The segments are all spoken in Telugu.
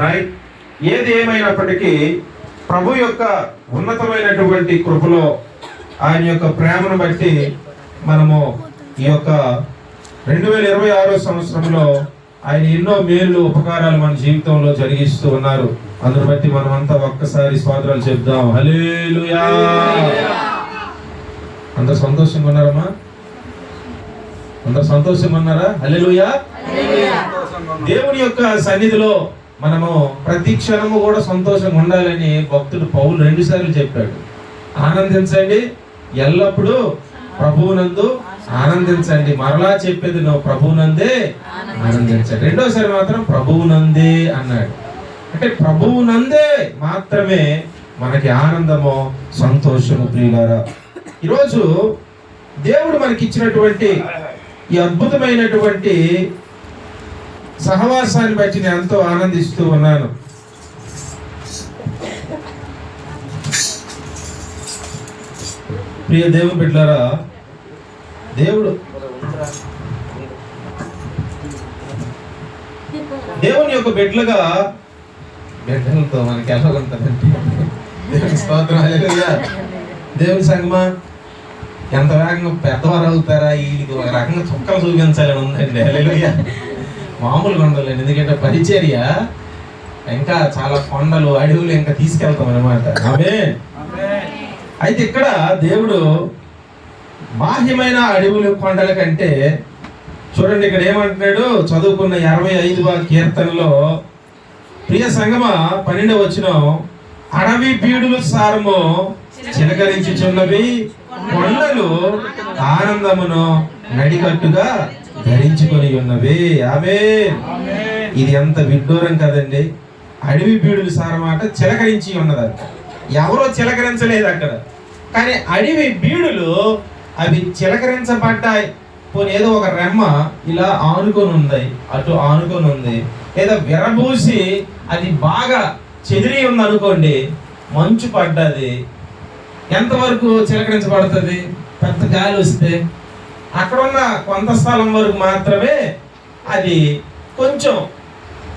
ఉన్నాయి. ఏది ఏమైనప్పటికీ ప్రభు యొక్క ఉన్నతమైనటువంటి కృపలో ఆయన యొక్క ప్రేమను బట్టి మనము ఈ యొక్క 2026 సంవత్సరంలో ఆయన ఎన్నో మేలు ఉపకారాలు మన జీవితంలో జరిగిస్తూ ఉన్నారు. అందుని బట్టి మనం అంతా ఒక్కసారి స్తోత్రాలు చెప్దాం. హల్లెలూయా. అందరూ సంతోషంగా ఉన్నారమ్మా? అందరూ సంతోషంగా ఉన్నారా? హల్లెలూయా. దేవుని యొక్క సన్నిధిలో మనము ప్రతి క్షణము కూడా సంతోషంగా ఉండాలని భక్తుడు పౌలు 2 సార్లు చెప్పాడు. ఆనందించండి, ఎల్లప్పుడూ ప్రభువునందు ఆనందించండి. మరలా చెప్పేది నువ్వు ప్రభువునందే ఆనందించండి. రెండోసారి మాత్రం ప్రభువునందే అన్నాడు. అంటే ప్రభువునందే మాత్రమే మనకి ఆనందము, సంతోషము. ప్రియులారా, ఈరోజు దేవుడు మనకి ఇచ్చినటువంటి ఈ అద్భుతమైనటువంటి సహవాసాన్ని బట్టి నేను ఎంతో ఆనందిస్తూ ఉన్నాను. ప్రియ దేవుని బిడ్డలారా, దేవుని యొక్క బిడ్డలుగా బిడ్డలతో మనకి ఎలా ఉంటుందంటే దేవుని స్తోత్రం. హల్లెలూయా. దేవుని సంగమా, ఎంత వేగంగా పెద్దవారు అవుతారా, వీళ్ళకి ఒక రకంగా చుక్కలు చూపించాలని ఉందండి. హల్లెలూయా. మామూలుగా ఉండాలండి, ఎందుకంటే పరిచర్య ఇంకా చాలా కొండలు అడవులు ఇంకా తీసుకెళ్తాం అన్నమాట. ఆమేన్. అయితే ఇక్కడ దేవుడు బాహ్యమైన అడవులు కొండల కంటే, చూడండి ఇక్కడ ఏమంటున్నాడు, చదువుకున్న 25వ కీర్తనలో, ప్రియ సంగమ 12వ వచనం, అడవి బీడులు సారము చిలకరించుచున్నవి, కొండలు ఆనందమును నడికట్టుగా ధరించుకొని ఉన్నవి. ఆమేన్. ఇది ఎంత విడ్డూరం కదండి. అడవి బీడులు సారమాట చిలకరించి ఉన్నదంట. ఎవరో చిలకరించలేదు అక్కడ, కానీ అడవి బీడులు అవి చిలకరించబడ్డాయి. పోనీ ఏదో ఒక రెమ్మ ఇలా ఆనుకొని ఉంది, అటు ఆనుకొని ఉంది, ఏదో విరబూసి అది బాగా చెదిరి ఉంది అనుకోండి, మంచు పడ్డది, ఎంతవరకు చిలకరించబడుతుంది? పెద్ద గాలి వస్తే అక్కడున్న కొంత స్థలం వరకు మాత్రమే అది కొంచెం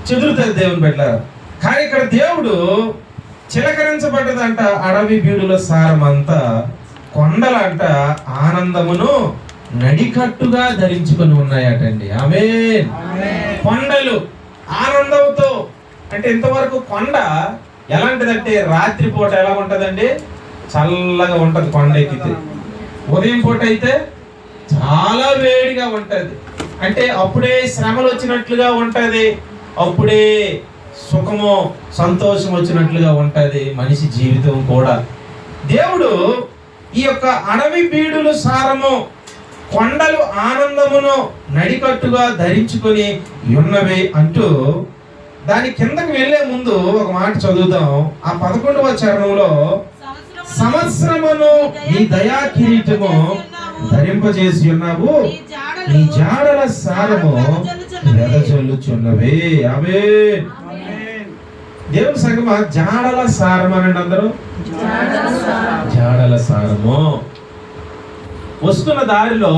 చెదురుతుంది దేవుని బిడ్డలారా. కానీ ఇక్కడ దేవుడు చిలకరించబడ్డదంట అడవి బీడుల సారమంతా, కొండలంట ఆనందమును నడికట్టుగా ధరించుకొని ఉన్నాయటండి. ఆమేన్. కొండలు ఆనందంతో, అంటే ఇంతవరకు కొండ ఎలాంటిదంటే రాత్రిపూట ఎలా ఉంటదండి? చల్లగా ఉంటది కొండ ఎక్కితే. ఉదయం పూట అయితే చాలా వేడిగా ఉంటది. అంటే అప్పుడే శ్రమలు వచ్చినట్లుగా ఉంటది, అప్పుడే సుఖము సంతోషం వచ్చినట్లుగా ఉంటది మనిషి జీవితం కూడా. దేవుడు ఈ యొక్క అడవి బీడులు సారము, కొండలు ఆనందమును నడికట్టుగా ధరించుకొని ఉన్నవి అంటూ, దాని కిందకు వెళ్లే ముందు ఒక మాట చదువుదాం. ఆ 11వ చరణంలో, సంవత్సరమును నీ దయా కిరీటము ధరింపజేసి ఉన్నావు, నీ జాడల సారము వెదజల్లుచున్నవి. ఆమేన్. దేవుని సంగమ, జాడల సారం అనండి అందరూ. జాడల సారము. వస్తున్న దారిలో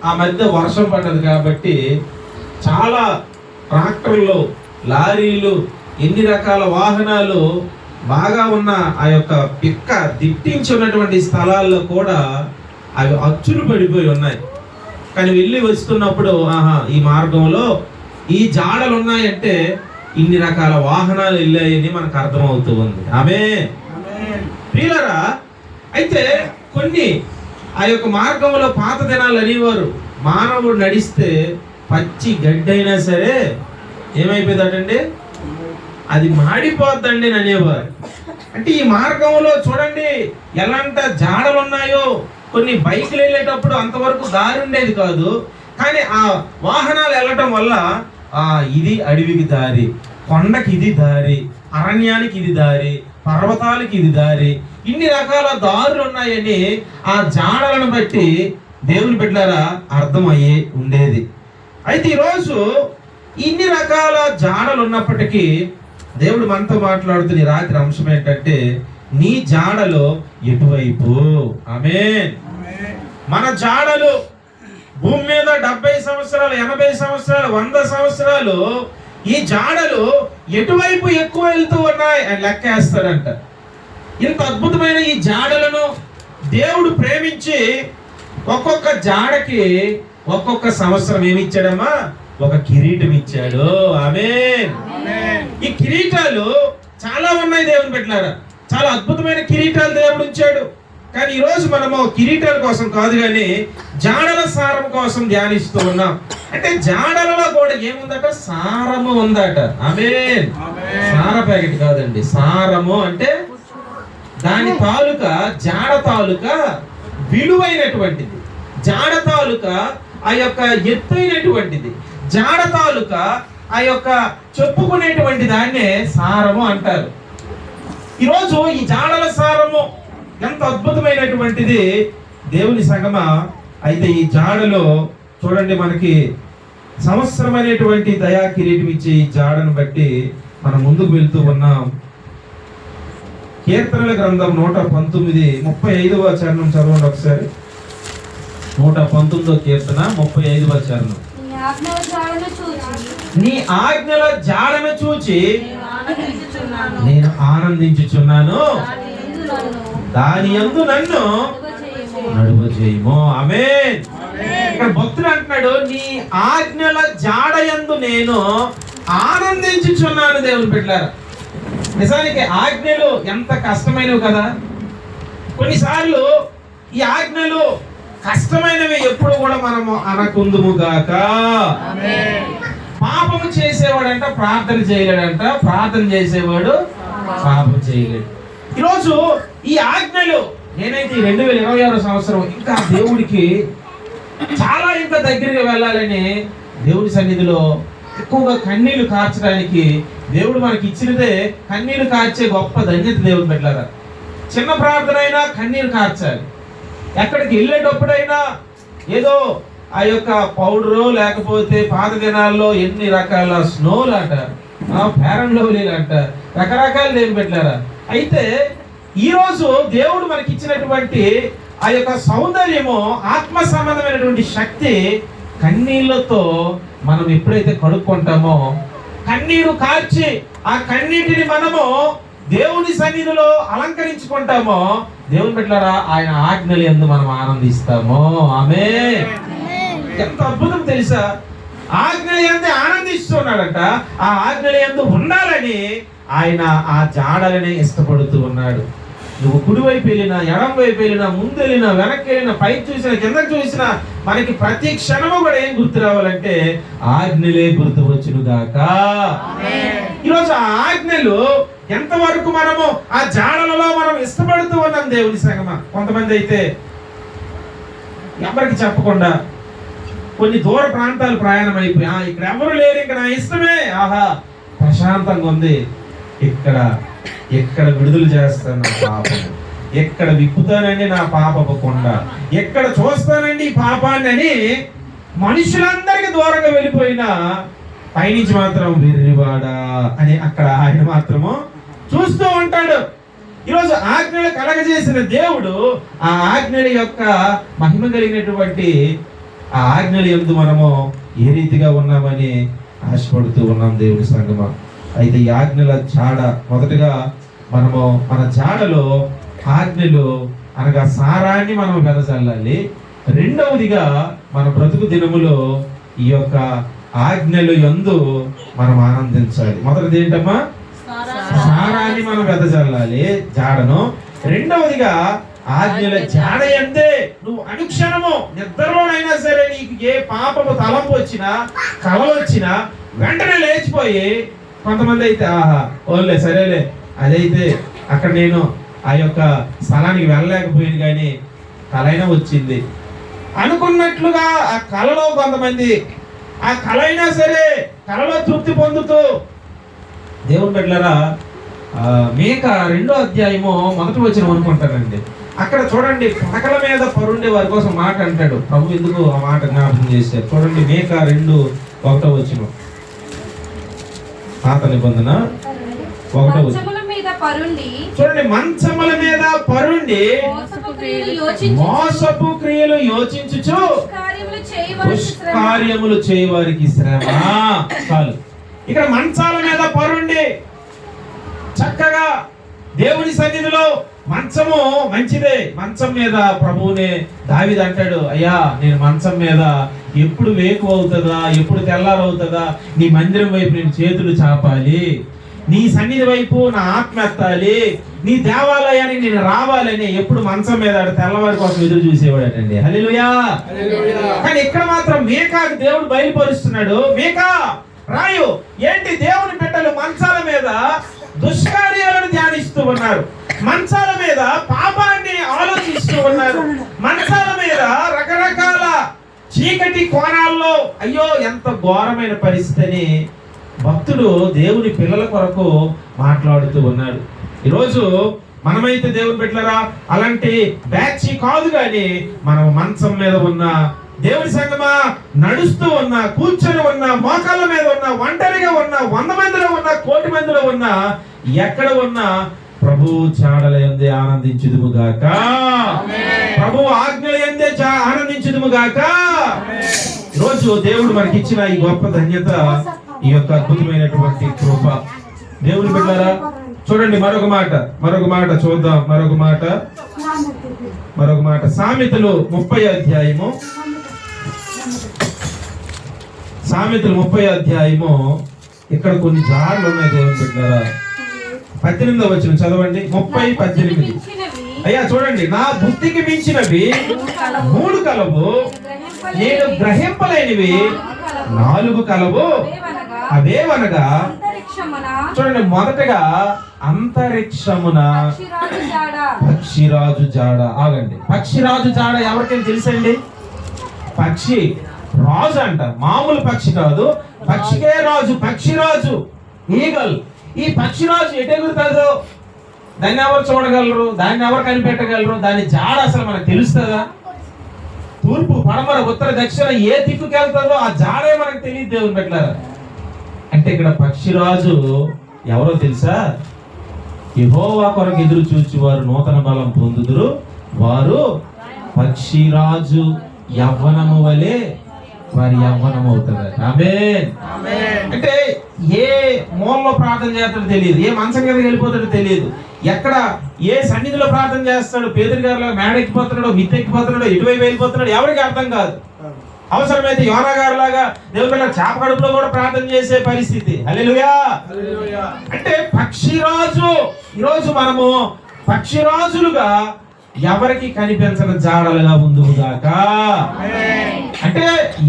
ఆ మధ్య వర్షం పడ్డది కాబట్టి చాలా ట్రాక్టర్లు, లారీలు, ఎన్ని రకాల వాహనాలు బాగా ఉన్న ఆ యొక్క పిక్క దిట్టించి ఉన్నటువంటి స్థలాల్లో కూడా అవి అచ్చులు పడిపోయి ఉన్నాయి. కానీ వెళ్ళి వస్తున్నప్పుడు ఈ మార్గంలో ఈ జాడలు ఉన్నాయంటే ఇన్ని రకాల వాహనాలు వెళ్ళాయని మనకు అర్థమవుతూ ఉంది. ఆమేన్. ప్రియులారా, అయితే కొన్ని ఆ యొక్క మార్గంలో పాత దినాలు అనేవారు, మానవుడు నడిస్తే పచ్చి గడ్డైనా సరే ఏమైపోయిందటండి, అది మాడిపోద్దండి అనేవారు. అంటే ఈ మార్గంలో చూడండి ఎలాంటి జాడలు ఉన్నాయో. కొన్ని బైకులు వెళ్ళేటప్పుడు అంతవరకు దారి ఉండేది కాదు, కానీ ఆ వాహనాలు వెళ్ళటం వల్ల ఇది అడవికి దారి, కొండకి ఇది దారి, అరణ్యానికి ఇది దారి, పర్వతాలకి ఇది దారి, ఇన్ని రకాల దారులు ఉన్నాయని ఆ జాడలను బట్టి దేవుని బిడ్డలారా అర్థమయ్యే ఉండేది. అయితే ఈరోజు ఇన్ని రకాల జాడలు ఉన్నప్పటికీ దేవుడు మనతో మాట్లాడుతున్న రాత్రి అంశం ఏంటంటే, నీ జాడలో ఎటువైపు. ఆమేన్. మన జాడలు భూమి మీద 70 సంవత్సరాలు, 80 సంవత్సరాలు, 100 సంవత్సరాలు ఈ జాడలు ఎటువైపు ఎక్కువ వెళ్తూ ఉన్నాయి అని లెక్కేస్తాడంట. ఇంత అద్భుతమైన ఈ జాడలను దేవుడు ప్రేమించి ఒక్కొక్క జాడకి ఒక్కొక్క సంవత్సరం ఏమిచ్చాడమ్మా? ఒక కిరీటం ఇచ్చాడు. ఆమేన్. ఈ కిరీటాలు చాలా ఉన్నాయి దేవుని బిడ్డలారా. చాలా అద్భుతమైన కిరీటాలు దేవుడు ఉంచాడు. కానీ ఈరోజు మనము కిరీటాల కోసం కాదు కానీ జాడల సారం కోసం ధ్యానిస్తూ ఉన్నాం. అంటే జాడలలో కూడా ఏముందట? సారము ఉందట. ఆమేన్. సార ప్యాకెట్ కాదండి, సారము అంటే దాని తాలూకా, జాడ తాలూకా విలువైనటువంటిది, జాడ తాలూకా ఆ యొక్క ఎత్తైనటువంటిది, జాడ తాలూకా ఆ యొక్క చెప్పుకునేటువంటి దాన్నే సారము అంటారు. ఈరోజు ఈ జాడల సారము ఎంత అద్భుతమైనటువంటిది దేవుని సంగమా. అయితే ఈ జాడలో చూడండి, మనకి సంవత్సరం అనేటువంటి దయా కిరీటం ఇచ్చే ఈ జాడను బట్టి మనం ముందుకు వెళ్తూ ఉన్నాం. కీర్తనల గ్రంథం 119:35 చరణం చదవండి ఒకసారి. 119 కీర్తన 35 చరణం. నీ ఆజ్ఞల జాడను చూచి నేను ఆనందించుచున్నాను, దాని యందు నన్ను నడువజేయుము. ఆమేన్. ఇక్కడ భక్తుడు అంటున్నాడు, నీ ఆజ్ఞల జాడ యందు నేను ఆనందించుచున్నాను. దేవుని బిడ్డలారా, నిజానికి ఆజ్ఞలు ఎంత కష్టమైనవి కదా. కొన్నిసార్లు ఈ ఆజ్ఞలు కష్టమైనవి ఎప్పుడు కూడా మనము అనకుందుముగాక. పాపము చేసేవాడంట ప్రార్థన చేయలేడంట, ప్రార్థన చేసేవాడు పాపం చేయలేడు. ఈరోజు ఈ ఆజ్ఞలు నేనైతే 2026 సంవత్సరం ఇంకా దేవుడికి చాలా ఇంకా దగ్గరగా వెళ్ళాలని దేవుడి సన్నిధిలో ఎక్కువగా కన్నీళ్లు కార్చడానికి దేవుడు మనకి ఇచ్చినదే కన్నీళ్లు కార్చే గొప్ప ధన్యత. దేవుడు పెట్టారా, చిన్న ప్రార్థన అయినా కన్నీరు కార్చాలి. ఎక్కడికి వెళ్ళేటప్పుడైనా ఏదో ఆ యొక్క పౌడరు లేకపోతే పాత దినాల్లో ఎన్ని రకాల స్నోలు అంట, ఫెయిర్ లవ్లీలు అంట, రకరకాలు దేవుడు పెట్టారా. అయితే ఈరోజు దేవుడు మనకి ఇచ్చినటువంటి ఆ యొక్క సౌందర్యము, ఆత్మ సంబంధమైనటువంటి శక్తి కన్నీళ్లతో మనం ఎప్పుడైతే కడుక్కుంటామో, కన్నీరు కార్చి ఆ కన్నీటిని మనము దేవుని సన్నిధిలో అలంకరించుకుంటామో, దేవుని బిడ్డలారా ఆయన ఆజ్ఞల యందు మనం ఆనందిస్తాము. ఆమేన్. ఎంత అద్భుతం తెలుసా? ఆజ్ఞల యందు ఆనందిస్తున్నాడంట. ఆ ఆజ్ఞల యందు ఉండాలని ఆయన ఆ జాడలని ఇష్టపడుతూ ఉన్నాడు. నువ్వు కుడివైపు వెళ్ళినా, ఎడం వైపు వెళ్ళినా, ముందు వెళ్ళినా, వెనక్కి వెళ్ళినా, పైకి చూసినా, కిందకి చూసినా మనకి ప్రతి క్షణము కూడా ఏం గుర్తు రావాలంటే ఆజ్ఞలే గుర్తు వచ్చును గాక. ఈరోజు ఆ ఆజ్ఞలు ఎంతవరకు మనము ఆ జాడలలో మనం ఇష్టపడుతూ ఉన్నాం దేవుని సంగమా. కొంతమంది అయితే ఎవరికి చెప్పకుండా కొన్ని దూర ప్రాంతాలు ప్రయాణం అయిపోయి, ఇక్కడ ఎవరు లేరు, ఇంకా నా ఇష్టమే, ఆహా ప్రశాంతంగా ఉంది, ఎక్కడ విడుదల చేస్తాను నా పాపము, ఎక్కడ విప్పుతానండి నా పాపపు కొండ, ఎక్కడ చూస్తానండి ఈ పాపాన్ని అని మనుషులందరికీ దూరంగా వెళ్ళిపోయినా పైనుంచి మాత్రం వెర్రివాడా అని అక్కడ ఆయన మాత్రము చూస్తూ ఉంటాడు. ఈరోజు ఆజ్ఞలు కలగజేసిన దేవుడు ఆ ఆజ్ఞల యొక్క మహిమ కలిగినటువంటి ఆ ఆజ్ఞల యందు మనము ఏ రీతిగా ఉన్నామని ఆశపడుతూ ఉన్నాం దేవుని సంగమా. అయితే ఈ ఆజ్ఞల జాడ, మొదటగా మనము మన జాడలో ఆజ్ఞలు అనగా సారాన్ని మనం వెదజల్లాలి. రెండవదిగా మన బ్రతుకు దినములో ఈ యొక్క ఆజ్ఞలు యందు మనం ఆనందించాలి. మొదటిది ఏంటమ్మా? సారాన్ని మనం వెదజల్లాలి, జాడను. రెండవదిగా ఆజ్ఞల జాడ యందే నువ్వు అనుక్షణము నిద్రలోనైనా సరే నీకు ఏ పాపము తలంపు వచ్చినా, కలలు వచ్చినా వెంటనే లేచిపోయి, కొంతమంది అయితే ఆహా ఓన్లే సరేలే అదైతే అక్కడ నేను ఆ యొక్క స్థలానికి వెళ్ళలేకపోయింది కానీ కలైనా వచ్చింది అనుకున్నట్లుగా ఆ కలలో కొంతమంది ఆ కలైనా సరే కలలో తృప్తి పొందుతూ దేవుని బిడ్డలారా, మేక 2వ అధ్యాయము 1వ వచనం అనుకుంటానండి. అక్కడ చూడండి, పడకల మీద పరుండే వారి కోసం మాట అంటాడు ప్రభు. ఎందుకు ఆ మాట జ్ఞాపకం చేశారు చూడండి. మేక 2:1 వచనం, పాత నిబంధన 1వ వచనం చూడండి. మంచముల మీద పరుండి మోసపు క్రియలు యోచించుచు దుష్కార్యములు చేయవారికి శ్రమ. చాలు. ఇక్కడ మంచాల మీద పరుండి చక్కగా దేవుని సన్నిధిలో, మంచము మంచిదే, మంచం మీద ప్రభువునే దావీదు అంటాడు, అయ్యా నేను మంచం మీద ఎప్పుడు వేకు అవుతుందా, ఎప్పుడు తెల్లారు అవుతుందా, నీ మందిరం వైపు నేను చేతులు చాపాలి, నీ సన్నిధి వైపు నా ఆత్మ ఎత్తాలి, నీ దేవాలయానికి నేను రావాలని ఎప్పుడు మంచం మీద తెల్లవారి కోసం ఎదురు చూసేవాడటండి. హల్లెలూయా. కానీ ఇక్కడ మాత్రం మీకాకు దేవుడు బయలుపరుస్తున్నాడు, మీకా రాయు, ఏంటి దేవుని బిడ్డలు మంచాల మీద దుష్కార్యాలను ధ్యానిస్తూ ఉన్నారు, మంచాల మీద పాపాన్ని ఆలోచిస్తూ ఉన్నారు, మంచాల మీద రకరకాల చీకటి కోణాల్లో అయ్యో ఎంత ఘోరమైన పరిస్థితిని భక్తుడు దేవుని పిల్లల కొరకు మాట్లాడుతూ ఉన్నాడు. ఈరోజు మనమైతే దేవుని బిడ్డలరా అలాంటి బ్యాచ్ కాదు, కానీ మనం మంచం మీద ఉన్న దేవుని సంగమా, నడుస్తూ ఉన్నా, కూర్చొని ఉన్నా, మోకాళ్ళ మీద ఉన్నా, ఒంటరిగా ఉన్నా, 100 మందిలో ఉన్నా, 1,000,000 మందిలో ఉన్నా, ఎక్కడ ఉన్నా ప్రభు చాడలయందే ఆనందించుదుము గాక, ప్రభు ఆజ్ఞలయందే ఆనందించుదుము గాక. రోజు దేవుడు మనకి ఇచ్చిన ఈ గొప్ప ధన్యత, ఈ యొక్క అద్భుతమైనటువంటి కృప. దేవుని బిడ్డలారా చూడండి, మరొక మాట చూద్దాం. మరొక మాట సామెతలు 30వ అధ్యాయము, సామెతలు 30వ అధ్యాయము. ఇక్కడ కొన్ని జాడలు ఉన్నాయి దేవుని బిడ్డలారా. 18వ వచనం చదవండి. 30:18. అయ్యా చూడండి, నా బుద్ధికి మించినవి 3 కలవు, నేను గ్రహింపలేనివి 4 కలవు, అవేవనగా చూడండి, మొదటగా అంతరిక్షమున పక్షిరాజు జాడ. ఆగండి, పక్షిరాజు జాడ ఎవరికైనా తెలుసండి? పక్షి రాజు అంట, మామూలు పక్షి కాదు, పక్షికే రాజు, పక్షిరాజు, ఈగల్. ఈ పక్షిరాజు ఎటు ఎగురుతుందో దాన్ని ఎవరు చూడగలరు, దాన్ని ఎవరు కనిపెట్టగలరు, దాని జాడ అసలు మనకు తెలుస్తుందా? తూర్పు, పడమర, ఉత్తర, దక్షిణ ఏ దిక్కుకి వెళ్తుందో ఆ జాడే మనకు తెలియదు దేవుని బిడ్డలారా. అంటే ఇక్కడ పక్షిరాజు ఎవరో తెలుసా? యెహోవా కొరకు ఎదురు చూచి వారు నూతన బలం పొందుదురు, వారు పక్షిరాజు యవ్వనము వలె వారి యవ్వనం అవుతారు. ఆమేన్. అంటే ఏ మూలలో ప్రార్థన చేస్తాడో తెలియదు, ఏ మంచం కిందకి వెళ్ళిపోతాడో తెలియదు, ఎక్కడ ఏ సన్నిధిలో ప్రార్థన చేస్తాడు, పేదరి గారిలో మేడ ఎక్కిపోతున్నాడో, మిత్తె ఎక్కిపోతున్నాడో, ఎటువైపు వెళ్ళిపోతున్నాడో ఎవరికి అర్థం కాదు. అవసరమైతే యోనా గారు లాగా దేవుని బిడ్డ చేప కడుపులో కూడా ప్రార్థన చేసే పరిస్థితి. హల్లెలూయా. అంటే పక్షిరాజు, ఈరోజు మనము పక్షిరాజులుగా ఎవరికి కనిపించని జాడలుగా ఉందుగాక. అంటే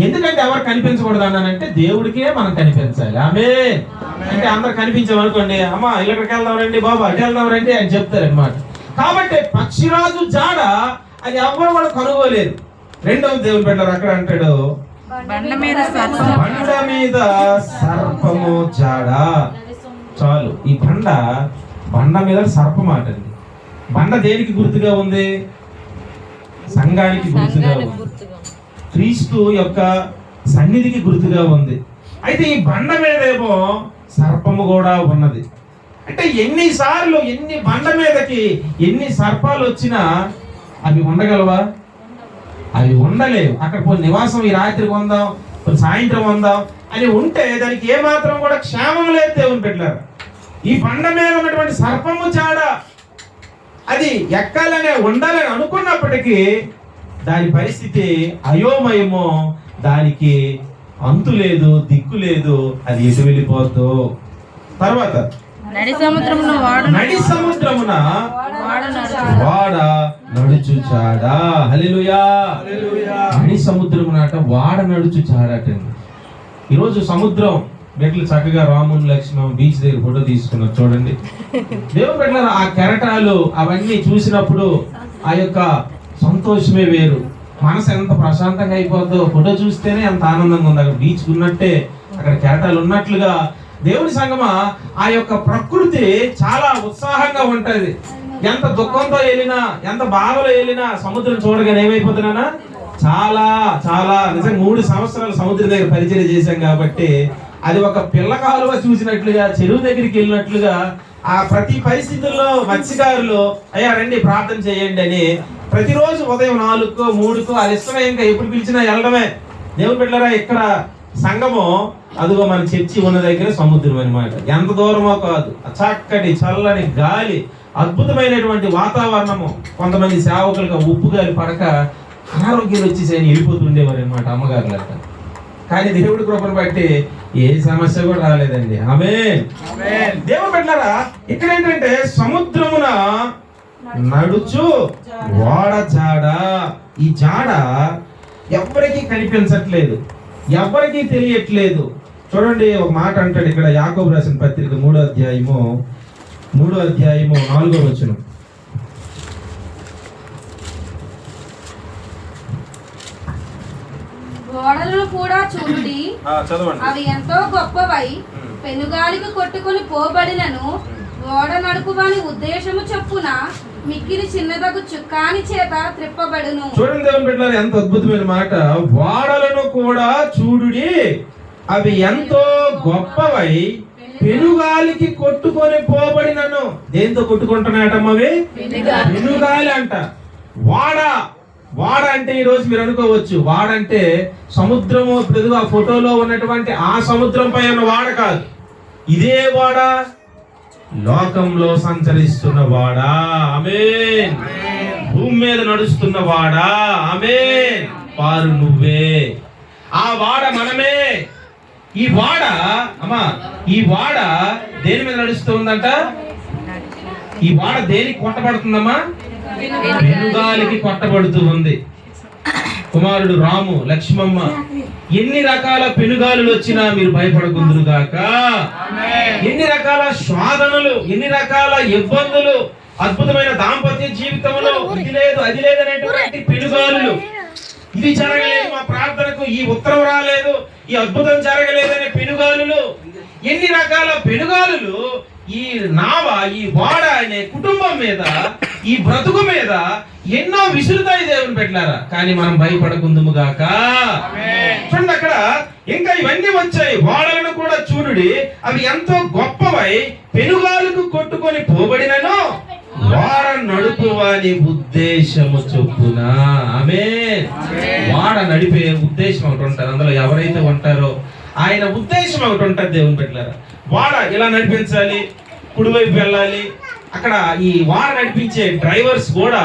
ఎందుకంటే ఎవరు కనిపించకూడదు అన్నానంటే దేవుడికే మనం కనిపించాలి. ఆమేన్. అంటే అందరు కనిపించామనుకోండి, అమ్మా ఇక్కడికి వెళ్దాం రండి, బాబా అటు వెళ్దాం రండి అని చెప్తారనమాట. కాబట్టి పక్షిరాజు జాడ అది ఎవరు కూడా కనుగోలేరు. రెండవ దేవుని బిడ్డలు అక్కడ అంటాడు, బండ మీద సర్పము జాడ. చాలు, ఈ బండ మీద సర్పం ఆటండి. బండ దేనికి గుర్తుగా ఉంది? సంఘానికి గుర్తుగా ఉంది, క్రీస్తు యొక్క సన్నిధికి గుర్తుగా ఉంది. అయితే ఈ బండ మీదేమో సర్పము కూడా ఉన్నది. అంటే ఎన్ని బండ మీదకి ఎన్ని సర్పాలు వచ్చినా అవి ఉండగలవా? అవి ఉండలేవు. అక్కడ పోయి నివాసం ఈ రాత్రి ఉందాం, సాయంత్రం ఉందాం అని ఉంటే దానికి ఏమాత్రం కూడా క్షేమం లేదు దేవుని బిడ్డలారా. ఈ బండ మీద ఉన్నటువంటి సర్పము జాడ అది ఎక్కాలనే ఉండాలని అనుకున్నప్పటికీ దాని పరిస్థితి అయోమయమో, దానికి అంతు లేదు, దిక్కు లేదు, అది ఎటు వెళ్ళిపోద్దు. తర్వాత నడి సముద్రమున వాడ నడుచు జాడ. హల్లెలూయా. నడి సముద్రమున వాడ నడుచు జాడటండి. ఈరోజు సముద్రం మెట్లు చక్కగా రాముని లక్ష్మణ్ బీచ్ దగ్గర ఫోటో తీసుకున్నారు చూడండి. దేవుని బిడ్డలారా, ఆ కెరటాలు అవన్నీ చూసినప్పుడు ఆ యొక్క సంతోషమే వేరు. మనసు ఎంత ప్రశాంతంగా అయిపోద్దో, ఫోటో చూస్తేనే ఎంత ఆనందంగా ఉంది. అక్కడ బీచ్ ఉన్నట్టే, అక్కడ కెరటాలు ఉన్నట్లుగా దేవుని సంగమా ఆ యొక్క ప్రకృతి చాలా ఉత్సాహంగా ఉంటది. ఎంత దుఃఖంతో వెళ్ళినా, ఎంత బాధలో వెళ్ళినా సముద్రం చూడగానే ఏమైపోతున్నానా, చాలా చాలా నిజంగా 3 సంవత్సరాలు సముద్రం దగ్గర పరిచయం చేశాం కాబట్టి అది ఒక పిల్ల కాలువ చూసినట్లుగా, చెరువు దగ్గరికి వెళ్ళినట్లుగా ఆ ప్రతి పరిస్థితుల్లో మత్స్యకారులు అయ్యా రండి ప్రార్థన చేయండి అని ప్రతిరోజు ఉదయం 4కో 3కో అది ఇష్టమే, ఇంకా ఎప్పుడు పిలిచినా వెళ్ళడమే. దేవుని బిడ్డలారా, ఇక్కడ సంఘము అదిగో మన చర్చి ఉన్న దగ్గర సముద్రం అన్నమాట. ఎంత దూరమో కాదు, చక్కటి చల్లని గాలి, అద్భుతమైనటువంటి వాతావరణము. కొంతమంది సేవకులుగా ఉప్పు గాలి పడక అనారోగ్యాలు వచ్చేసి వెళ్ళిపోతుండేవారు అనమాట అమ్మగారులంతా. కానీ దేవుడి కృపను బట్టి ఏ సమస్య కూడా రాలేదండి. ఆమేన్. దేవుడు పెట్టారా, ఇక్కడ ఏంటంటే సముద్రమున నడుచు ఓడ జాడ. ఈ జాడ ఎవరికీ కనిపించట్లేదు, ఎవరికీ తెలియట్లేదు. చూడండి, ఒక మాట అంటాడు ఇక్కడ యాకోబు రాసిన పత్రిక 3వ అధ్యాయము 4వ వచనం. ఓడలను కూడా చూడుడి, అవి ఎంతో గొప్పవై పెనుగాలికి కొట్టుకొని పోబడినను ఓడ నడుపువాని ఉద్దేశము చొప్పున మిక్కిలి చిన్నదగు చుక్కాని చేత త్రిప్పబడును. చూడండి దేవుని బిడ్డలారా, ఎంత అద్భుతమైన మాట. ఓడలను కూడా చూడుడి, అవి ఎంతో గొప్పవై పెనుగాలికి కొట్టుకొని పోబడినను. దేంతో కొట్టుకుంటున్నాయటమ్మా అవి? పెనుగాలి అంట. వాడ అంటే ఈ రోజు మీరు అనుకోవచ్చు, వాడ అంటే సముద్రము. ఇప్పుడు ఆ ఫోటోలో ఉన్నటువంటి ఆ సముద్రం పై ఉన్న వాడ కాదు, ఇదే వాడ లోకంలో సంచరిస్తున్న వాడా. ఆమేన్. భూమి మీద నడుస్తున్న వాడా. ఆమేన్. పారు నువ్వే, ఆ వాడ మనమే. ఈ వాడ అమ్మా, ఈ వాడ దేని మీద నడుస్తుందంట? ఈ వాడ దేనికి కొట్టబడుతుందమ్మా? పెనుగాలికి కొట్టబడుతూ ఉంది. కుమారుడు రాము, లక్ష్మమ్మ, ఎన్ని రకాల పెనుగాలులు వచ్చినా మీరు భయపడకుందురు గాక. ఎన్ని రకాల శోధనలు, ఎన్ని రకాల ఇబ్బందులు, అద్భుతమైన దాంపత్య జీవితంలో ఇది లేదు అది లేదు అనేటువంటి పెనుగాలులు. ఇది జరగలేదు, మా ప్రార్థనకు ఈ ఉత్తరం రాలేదు, ఈ అద్భుతం జరగలేదనే పెనుగాలులు, ఎన్ని రకాల పెనుగాలులు ఈ నావ, ఈ వాడ అనే కుటుంబం మీద, ఈ బ్రతుకు మీద ఎన్నో విసురుతాయి దేవుని పెట్టారా. కానీ మనం భయపడకుందుము గాక. చూడండి, అక్కడ ఇంకా ఇవన్నీ వచ్చాయి. వాడలను కూడా చూడుడి, అవి ఎంతో గొప్పవై పెనుగాలకు కొట్టుకొని పోబడినను వాడ నడుపువాని ఉద్దేశము చొప్పున. ఆమేన్. వాడ నడిపే ఉద్దేశం ఒకటి ఉంటారు, అందులో ఎవరైతే ఉంటారో ఆయన ఉద్దేశం ఒకటి ఉంటుంది దేవుని పెట్టారా. వాడ ఇలా నడిపించాలి, కుడివైపు వెళ్ళాలి. అక్కడ ఈ వాడ నడిపించే డ్రైవర్స్ కూడా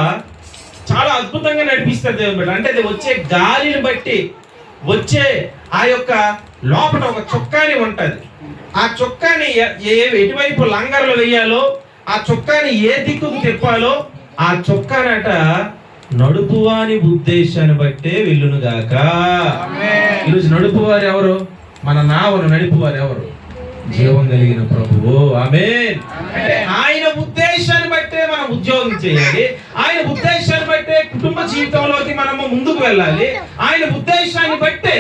చాలా అద్భుతంగా నడిపిస్తారు దేవుని బిడ్డ. అంటే అది వచ్చే గాలిని బట్టి వచ్చే ఆ యొక్క లోపల ఒక చొక్కాని ఉంటది. ఆ చొక్కాని ఎటువైపు లంగర్లు వేయాలో, ఆ చొక్కాని ఏ దిక్కుకు తిప్పాలో ఆ చొక్కానట నడుపువాని ఉద్దేశాన్ని బట్టే వెళ్ళును గాక. ఈరోజు నడుపువారు ఎవరు? మన నావను నడుపువారు ఎవరు? జీవం కలిగిన ప్రభువు. ఆమేన్. అంటే ఆయన ఉద్దేశాన్ని బట్టే మనం ఉద్యోగం చేయాలి, ఆయన ఉద్దేశాన్ని బట్టే కుటుంబ జీవితంలోకి మనము ముందుకు వెళ్ళాలి, ఆయన ఉద్దేశాన్ని బట్టే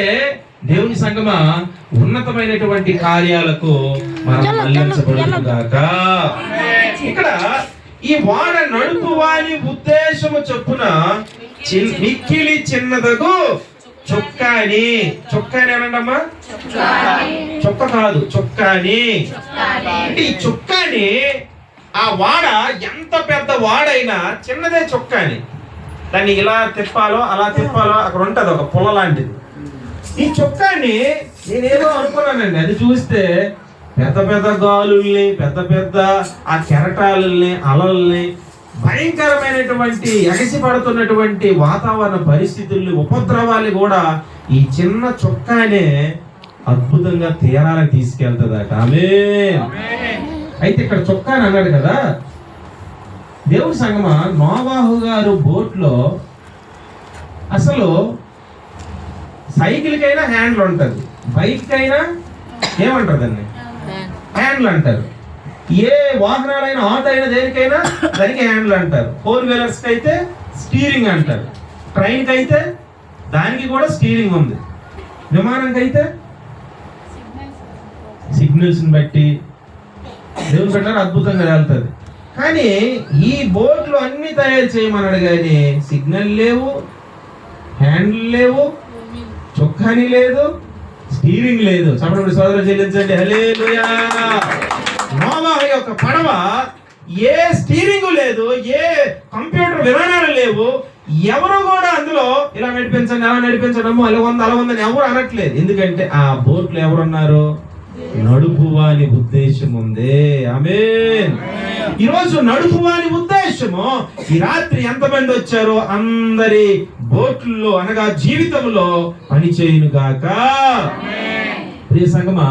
దేవుని సంగమా ఉన్నతమైనటువంటి కార్యాలకు మనం మళ్లించబడుగాక. ఇక్కడ ఈ వాడ నడుపు వాని ఉద్దేశము చొప్పున మిక్కిలి చిన్నదగు చొక్కాని. చొక్కాని అనండమ్మా, చొక్క కాదు, చొక్కాని. అంటే ఈ చొక్కాని, ఆ వాడ ఎంత పెద్ద వాడైనా చిన్నదే చొక్కాని. దాన్ని ఇలా తిప్పాలో అలా తిప్పాలో అక్కడ ఉంటది ఒక పొల లాంటిది. ఈ చొక్కాని నేనేదో అనుకున్నానండి, అది చూస్తే పెద్ద పెద్ద గాలుల్ని, పెద్ద పెద్ద ఆ కెరటాలని, అలల్ని, భయంకరమైనటువంటి ఎగసి పడుతున్నటువంటి వాతావరణ పరిస్థితుల్ని, ఉపద్రవాలు కూడా ఈ చిన్న చొక్కానే అద్భుతంగా తీరాలని తీసుకెళ్తుందట. ఆమేన్. అయితే ఇక్కడ చొక్కాని అన్నాడు కదా దేవుడి సంగమా. నోవాహు గారు బోట్లో అసలు సైకిల్కైనా హ్యాండ్లు ఉంటుంది, బైక్ అయినా ఏమంటారు హ్యాండ్లు అంటారు. ఏ వాహనాలైనా, ఆటో అయినా, దేనికైనా దానికి హ్యాండ్లు అంటారు. 4 వీలర్స్ కి అయితే స్టీరింగ్ అంటారు, ట్రైన్కి అయితే దానికి కూడా స్టీరింగ్ ఉంది, విమానంకి అయితే సిగ్నల్స్ని బట్టి దేవుని పెట్టారు అద్భుతంగా వెళ్తుంది. కానీ ఈ బోట్లు అన్ని తయారు చేయమన్నాడు, కానీ సిగ్నల్ లేవు, హ్యాండిల్ లేవు, చొక్కాని లేదు, స్టీరింగ్ లేదు. చప్పటి సోదరులు చెల్లించండి హల్లెలూయా. నోవాహు యొక్క పడవ ఏ స్టీరింగ్ లేదు, ఏ కంప్యూటర్ విమానాలు లేవు, ఎవరు కూడా అందులో ఇలా నడిపించండి అలా నడిపించండి అమ్మో అలా ఉంది అలా ఉందని ఎవరు అనట్లేదు. ఎందుకంటే ఆ బోట్లో ఎవరున్నారు? నడుపువాని ఉద్దేశం ఉంది. ఆమేన్. ఈరోజు నడుపువాని ఉద్దేశము ఈ రాత్రి ఎంతమంది వచ్చారో అందరి బోట్లలో అనగా జీవితంలో పని చేయును గాక. ప్రియ సంగమా,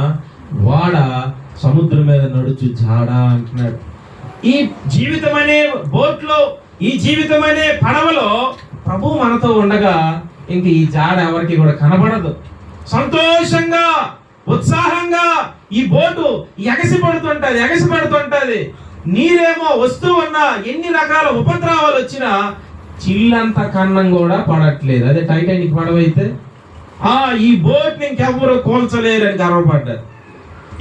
వాడ సముద్రం మీద నడుచు జాడ అంటున్నాడు. ఈ జీవితం అనే బోట్లో, ఈ జీవితం అనే పడవలో ప్రభు మనతో ఉండగా ఇంక ఈ జాడ ఎవరికి కూడా కనబడదు. సంతోషంగా ఉత్సాహంగా ఈ బోటు ఎగసిపడుతుంటది. నీరేమో వస్తూ ఉన్నా ఎన్ని రకాల ఉపద్రవాలు వచ్చినా చిల్లంత కన్నం కూడా పడట్లేదు. అదే టైటానిక్ పడవైతే ఈ బోట్ ఇంకెవ్వరు కోల్చలేరని గర్వపడ్డారు.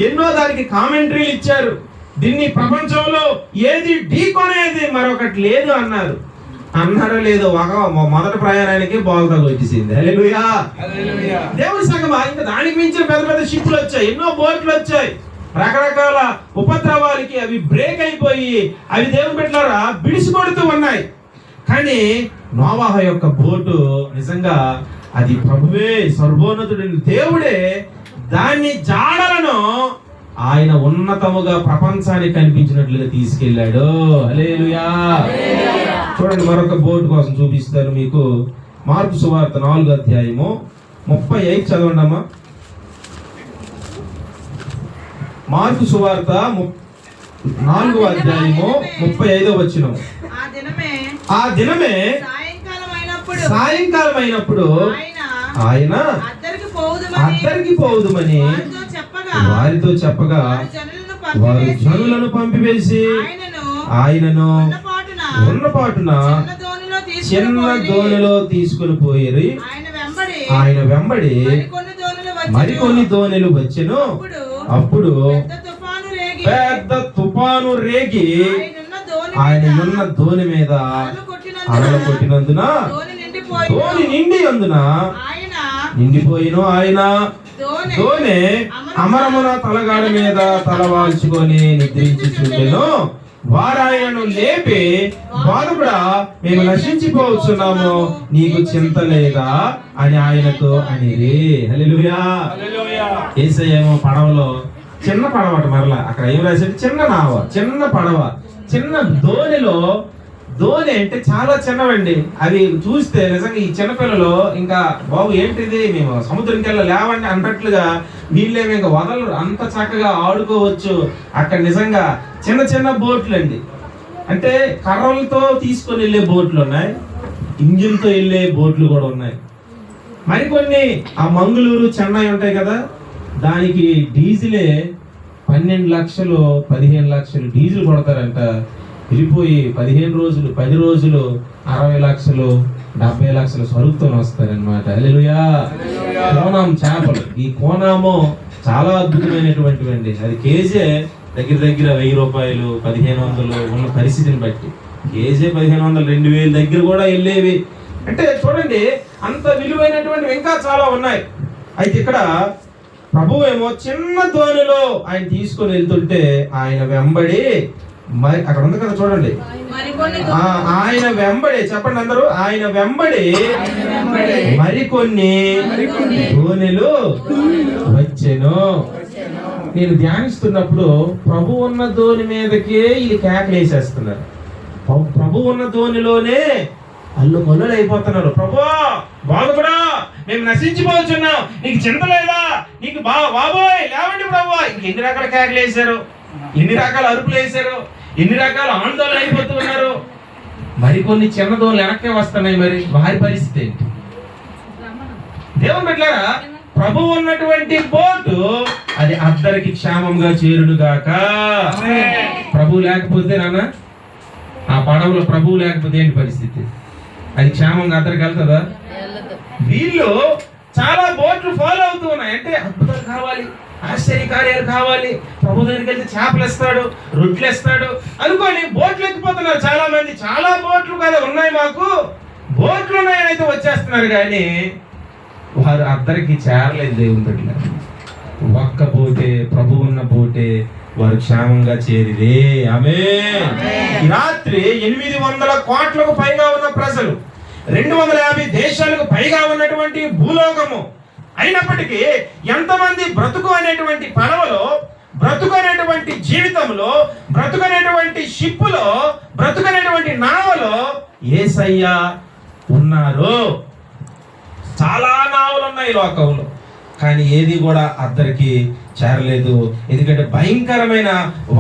ఎన్నో దానికి కామెంటరీలు ఇచ్చారు. దీన్ని ప్రపంచంలో ఏది ఢీకొనేది మరొకటి లేదు అన్నారో లేదో మొదటి ప్రయాణానికి బోల్తా వచ్చేసింది. హల్లెలూయా. దేవుని సంగమా, ఇంకా దానికి మించిన పెద్ద పెద్ద షిప్లు వచ్చాయి, ఎన్నో బోట్లు వచ్చాయి. రకరకాల ఉపద్రవాలకి అవి బ్రేక్ అయిపోయి అవి దేవుని బిడ్డలారా బిడిసిపడుతూ ఉన్నాయి. కానీ నోవాహు యొక్క బోటు నిజంగా అది ప్రభువే, సర్వోన్నతుడైన దేవుడే దాన్ని జాడలను ఆయన ఉన్నతముగా ప్రపంచానికి కనిపించినట్లుగా తీసుకెళ్ళాడు. హల్లెలూయా. చూడండి, మరొక బోర్డు కోసం చూపిస్తాను మీకు. మార్కు సువార్త 4వ అధ్యాయము 35 చదవండి అమ్మా. మార్కు సువార్త 4వ అధ్యాయము 35వ వచనం. ఆ దినమే సాయంకాలం అయినప్పుడు ఆయన అద్దరికి పోవుదుమని వారితో చెప్పగా వారు జనులను పంపివేసి ఆయనను ఉన్నపాటున చిన్న దోణిలో తీసుకుని పోయి ఆయన వెంబడి మరికొన్ని దోణిలు వచ్చెను. అప్పుడు పెద్ద తుఫాను రేగి ఆయన ఉన్న దోణి మీద అలలు కొట్టినందున దోణి నిండిపోయిన ఆయన దోణి అమరమున తలగాడ మీద తలవాల్చుకొని నిద్రించుచుండెను. వారాయనను లేపి బాధపడా మేము నశించిపోవచ్చున్నాము, నీకు చింత లేదా అని ఆయనతో అనిరి. హల్లెలూయా. యేసయ్యేమో పడవలో, చిన్న పడవ మరలా అక్కడ ఏం రాశాడు? చిన్న నావ, చిన్న పడవ, చిన్న దోణిలో. దోణి అంటే చాలా చిన్నవండి. అవి చూస్తే నిజంగా ఈ చిన్నపిల్లలు ఇంకా బాబు ఏంటిది, మేము సముద్రంకి వెళ్ళి లేవండి అన్నట్లుగా వీళ్ళేమి ఇంకా వదలరు, అంత చక్కగా ఆడుకోవచ్చు అక్కడ. నిజంగా చిన్న చిన్న బోట్లు అండి. అంటే కర్రలతో తీసుకొని వెళ్ళే బోట్లు ఉన్నాయి, ఇంజిన్తో వెళ్ళే బోట్లు కూడా ఉన్నాయి. మరికొన్ని ఆ మంగళూరు, చెన్నై ఉంటాయి కదా, దానికి డీజిలే 12 లక్షలు 15 లక్షలు డీజిల్ కొడతారంట. వెళ్ళిపోయి 15 రోజులు 10 రోజులు 60 లక్షలు 70 లక్షలు సరుకుతో వస్తారనమాట. హల్లెలూయా. కోనాం చేపలు, ఈ కోనాము చాలా అద్భుతమైనటువంటివండి. అది కేజీ దగ్గర 1000 రూపాయలు 1500 ఉన్న పరిస్థితిని బట్టి కేజీ 1500 2000 దగ్గర కూడా వెళ్ళేవి. అంటే చూడండి, అంత విలువైనటువంటివి ఇంకా చాలా ఉన్నాయి. అయితే ఇక్కడ ప్రభువు ఏమో చిన్న దోణిలో ఆయన తీసుకొని వెళ్తుంటే ఆయన వెంబడి, అక్కడ ఉంది కదా చూడండి, ఆయన వెంబడి, చెప్పండి అందరూ, ఆయన వెంబడి మరికొన్ని దోణిలు వచ్చెను. నేను ధ్యానిస్తున్నప్పుడు ప్రభు ఉన్న దోణి మీదకే ఇది కేకలేసేస్తున్నారు. ప్రభు ఉన్న దోణిలోనే అల్లు కొల్లు అయిపోతున్నారు. ప్రభు బాధపడా, మేము నశించిపోతున్నాం, నీకు చింత లేదా, నీకు బాబోయ్ లేవండి ప్రభు. ఇంకెన్ని రకాల కేకలు వేశారు, ఎన్ని రకాల అరుపులు వేశారు, ఎన్ని రకాల ఆందోళన అయిపోతూ ఉన్నారు. మరికొన్ని చిన్న దోణులు వెనక్కే వస్తున్నాయి. మరి వారి పరిస్థితి ఏంటి? దేవుని బిడ్డలారా, ప్రభు ఉన్నటువంటి బోటు అది అందరికి క్షేమంగా చేరును గాక. ప్రభు లేకపోతే నాన్న, ఆ పడవలో ప్రభువు లేకపోతే ఏంటి పరిస్థితి? అది క్షేమంగా అందరికి వెళ్తుందా? వీళ్ళు చాలా బోట్లు ఫాలో అవుతూ ఉన్నాయి. అంటే అద్భుతాలు కావాలి, ఆశ్చర్యకార్యాలు కావాలి, ప్రభు దగ్గరికి వెళ్తే చేపలు ఇస్తాడు, రొట్టెలు ఇస్తాడు అనుకోని బోట్లు ఎక్కిపోతున్నారు చాలా మంది. చాలా బోట్లు కదా ఉన్నాయి, మాకు బోట్లు ఉన్నాయని అయితే వచ్చేస్తున్నారు. కానీ వారు అందరికి చేరలేదు. దేవుని బిడ్డ ఒక్క బోటే, ప్రభు ఉన్న బోటే వారు క్షేమంగా చేరిరే. ఆమేన్. ఈ రాత్రి 800 కోట్లకు పైగా ఉన్న ప్రజలు 250 దేశాలకు పైగా ఉన్నటువంటి భూలోకము. అయినప్పటికీ ఎంతమంది బ్రతుకు అనేటువంటి పడవలో, బ్రతుకు అనేటువంటి జీవితంలో, బ్రతుకు అనేటువంటి షిప్పులో, బ్రతుకు అనేటువంటి నావలో యేసయ్య ఉన్నారు. చాలా నావలు ఉన్నాయి లోకంలో, కానీ ఏది కూడా అద్దరికి చేరలేదు. ఎందుకంటే భయంకరమైన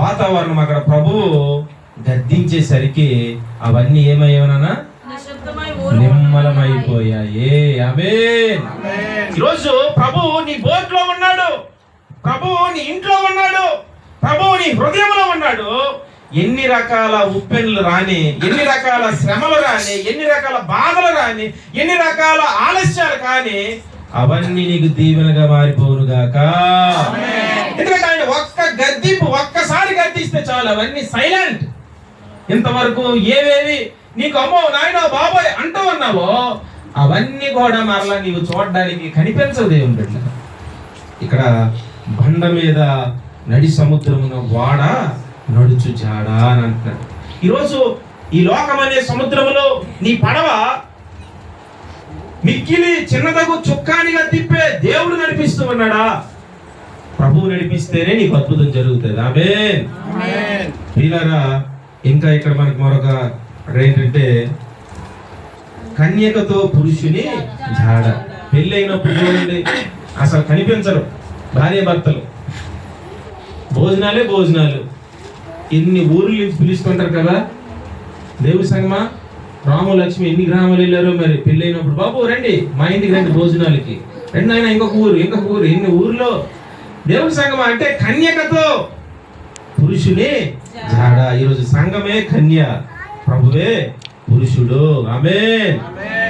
వాతావరణం అక్కడ ప్రభువు గద్దించేసరికి అవన్నీ ఏమయ్యావనా? నిమ్మలమైపోయాయి. ఆమేన్. ఈరోజు ప్రభువు నీ బోట్లో ఉన్నాడు, ప్రభువు నీ ఇంట్లో ఉన్నాడు, ప్రభువు నీ హృదయంలో ఉన్నాడు. ఎన్ని రకాల ఉప్పెన్లు రాని, ఎన్ని రకాల శ్రమలు రాని, ఎన్ని రకాల బాధలు రాని, ఎన్ని రకాల ఆలస్యాలు కానీ అవన్నీ నీకు దీవెనగా మారిపోవును గాక. ఎందుకంటే ఆయన ఒక్కసారి గద్దిస్తే చాలు, అవన్నీ సైలెంట్. ఇంతవరకు ఏవేవి నీకు అమ్మో నాయనో బాబాయ్ అంటూ ఉన్నావో అవన్నీ కూడా మరలా నీవు చూడడానికి కనిపించవు దేవుని బిడ్డ. ఇక్కడ బండ మీద నడి సముద్రమున వాడ నడుచు జాడా అని అంటున్నాడు. ఈరోజు ఈ లోకం అనే సముద్రములో నీ పడవ మిక్కిలి చిన్నదగు చుక్కానిగా తిప్పే దేవుడు నడిపిస్తూ ఉన్నాడా? ప్రభువు నడిపిస్తేనే నీకు అద్భుతం జరుగుతుంది. ఆమేన్. ప్రియులారా, ఇంకా ఇక్కడ మనకు మరొక ఏంటంటే కన్యకతో పురుషుని జాడ. పెళ్ళి అయినప్పుడు చూడండి అసలు కనిపించరు భార్య భర్తలు, భోజనాలే భోజనాలు. ఎన్ని ఊర్లు నుంచి పిలుచుకుంటారు కదా దేవుడి సంగమా. రాము లక్ష్మి ఎన్ని గ్రామాలు వెళ్ళారో మరి. పెళ్ళి అయినప్పుడు బాబు రండి మా ఇంటికి రండి భోజనాలకి, రెండు అయినా ఇంకొక ఊరు ఎన్ని ఊర్లో దేవుడి సంగమా. అంటే కన్యకతో పురుషుని జాడ. ఈరోజు సంఘమే కన్య, ప్రభువే పురుషుడు. ఆమేన్.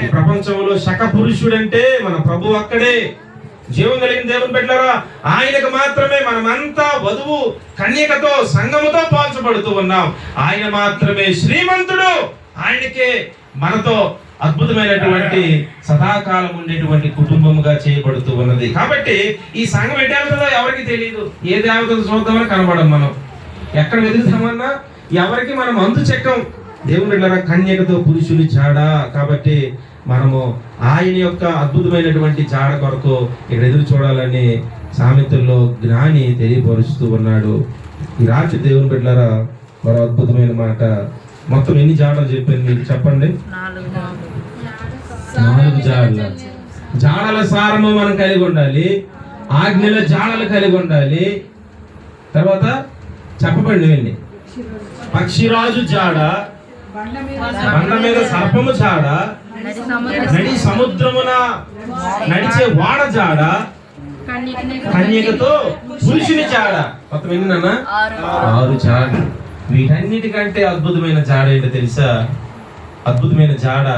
ఈ ప్రపంచంలో శక పురుషుడు అంటే మన ప్రభు ఒక్కడే. జీవం కలిగిన దేవుని బిడ్డలారా, ఆయనకు మాత్రమే మనమంతా వధువు కన్యకతో సంఘముతో పోల్చబడుతూ ఉన్నాం. ఆయన మాత్రమే శ్రీమంతుడు, ఆయనకే మనతో అద్భుతమైనటువంటి సదాకాలం ఉండేటువంటి కుటుంబముగా చేయబడుతూ ఉన్నది. కాబట్టి ఈ సంఘం ఎటేళ్తుందో ఎవరికి తెలియదు. ఏ దేవతను చూద్దామని కనబడం, మనం ఎక్కడ వెతుకుతామన్నా ఎవరికి మనం అంతు చెక్కం. దేవుని బిడ్డలారా, కన్యకతో పురుషుని జాడ. కాబట్టి మనము ఆయన యొక్క అద్భుతమైనటువంటి జాడ కొరకు ఇక్కడ ఎదురు చూడాలని సామెతల్లో జ్ఞాని తెలియపరుస్తూ ఉన్నాడు. ఈ రాత్రి దేవుని బిడ్డలారా మరో అద్భుతమైన మాట. మొత్తం ఎన్ని జాడలు చెప్పాను మీకు చెప్పండి? 4 జాడలు. జాడల సారము మనం కలిగి ఉండాలి, ఆజ్ఞల జాడలు కలిగి ఉండాలి. తర్వాత చెప్పబడి వెళ్ళి పక్షిరాజు జాడ, బండ మీద సర్పము జాడ, నడి సముద్రమున నడిచే వాడ జాడ, కన్యకతో పురుషుని జాడ. మొత్తం ఎన్నినా? 6 జాడ. వీటన్నిటికంటే అద్భుతమైన జాడ ఏంటో తెలుసా? అద్భుతమైన జాడ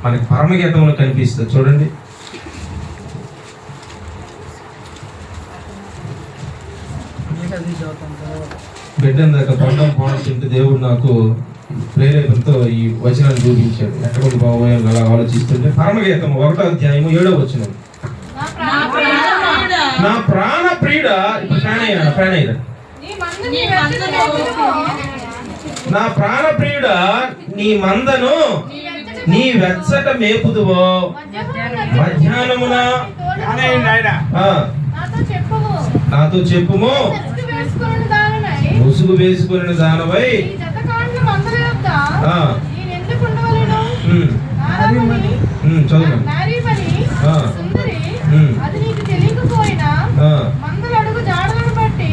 మనకి పరమగీతంలో కనిపిస్తుంది. చూడండి, బిడ్డందాక పండం పోవడం దేవుడు నాకు ప్రేరేపణతో ఈ వచనాన్ని చూపించాడు. ఎక్కడ బాబోయాలని అలా ఆలోచిస్తుంటే పరమగీతం 1వ అధ్యాయము 7వ వచనం. నా ప్రాణ ప్రియుడ, ఇప్పుడు ఫ్యాన్ అయ్యాడు. నా ప్రాణ ప్రియుడ, నీ మందను నీ వెచ్చట మేపుదువో మధ్యాహ్నమున నాతో చెప్పుము, ముసుగు వేసుకుని దానవై చదువు.